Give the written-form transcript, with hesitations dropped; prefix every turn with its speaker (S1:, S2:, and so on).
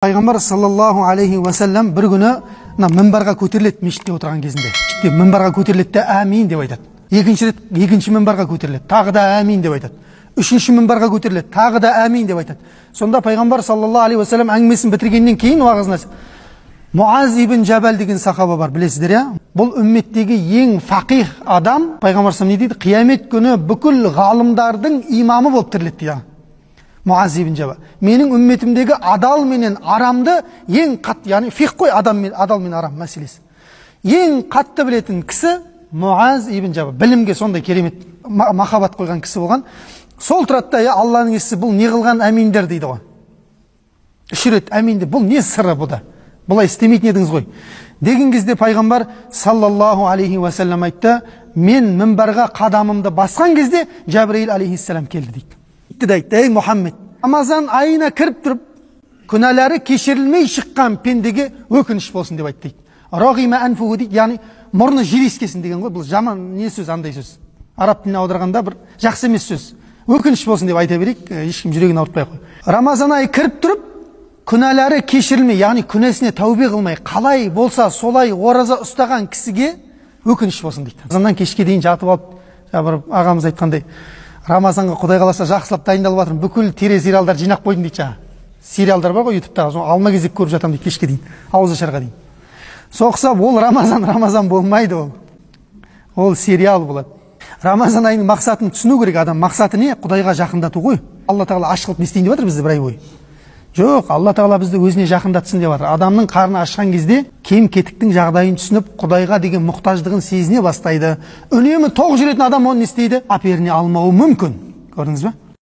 S1: Пайғамбар саллаллаху алейхи ва саллям бір күні минбарға көтеріледі мешітте отырған кезінде. Минбарға көтеріледі де әмин деп айтады. Екінші рет екінші минбарға көтеріледі, тағы да әмин деп айтады. Үшінші минбарға көтеріледі, тағы да әмин деп айтады. Сонда пайғамбар саллаллаху алейхи ва саллям әңгімесін бітіргеннен кейін уағызына Муаз ибн Жабал деген сахаба бар, білесіздер, иә? Бұл үмметтегі ең фақих адам, пайғамбар саллаллаху алейхи ва саллям не дейді? Қиямет күні бүкіл ғалымдардың имамы болып тіріледі дейді. Муаз ибн Жабал. Менің үмметімдегі адал менен арамды ең қатты, яғни фиқ қой, адал мен арам мәселесі. Ең қатты білетін кісі Муаз ибн Жабал. Білімге сондай керемет махаббат қойған кісі болған. Сол тұрады да, Алланың елшісі, бұл не қылған әминдер дейді ғой. Үш рет әминді, бұл не сыры бұл да? Бұлай істемейтін едіңіз ғой. Деген кезде пайғамбар саллаллаху алейхи ва саллям айтты, мен минбарға қадамымды басқан кезде Жабраил алейхиссалам келді дейді. Ей Мұхаммед, Рамазан айына кіріп тұрып, күнәлары кешірілмей шыққан пендеге өкініш болсын деп айтты дейді. Рағима анфуху дейді, яғни мұрны жер ескесін деген ғой. Бұл жаман не сөз, андай сөз. Араб тіліне аударғанда бір жақсы емес сөз. Өкініш болсын деп айта берейік, ешкім жүрегін ауыртпай қой. Рамазан айы кіріп тұрып, күнәлары кешірілмей, яғни күнәсіне тәубе қылмай, қалай болса солай ораза ұстаған кісіге өкініш болсын дейді. Рамазаннан кешке дейін жатып алып, бір ағамыз айтқандай, Рамазанға Құдай қаласа жақсылап дайындалып жатырмын, бүкіл телесериалдар жинақ қойдым дейді. Сериалдар бар ғой ютубтағы, соны алма кезек көріп жатамын дейді кешке дейін, ауызашарға дейін. Соқса ол Рамазан болмайды ол. Ол сериал болады. Рамазан айының мақсатын түсіну керек адам. Мақсаты не? Құдайға жақындату ғой. Алла тағала аш қылып не істейін деп жатыр бізді бір ай бойы. Жоқ, Алла тағала бізді өзіне жақындатсын деп жатыр. Адамның қарны ашқан кезде кем кетіктің жағдайын түсініп, Құдайға деген мұқтаждығын сезіне бастайды. Үнемі тоқ жүретін адам оны не істейді? Аперіне алмауы мүмкін. Көрдіңіз бе?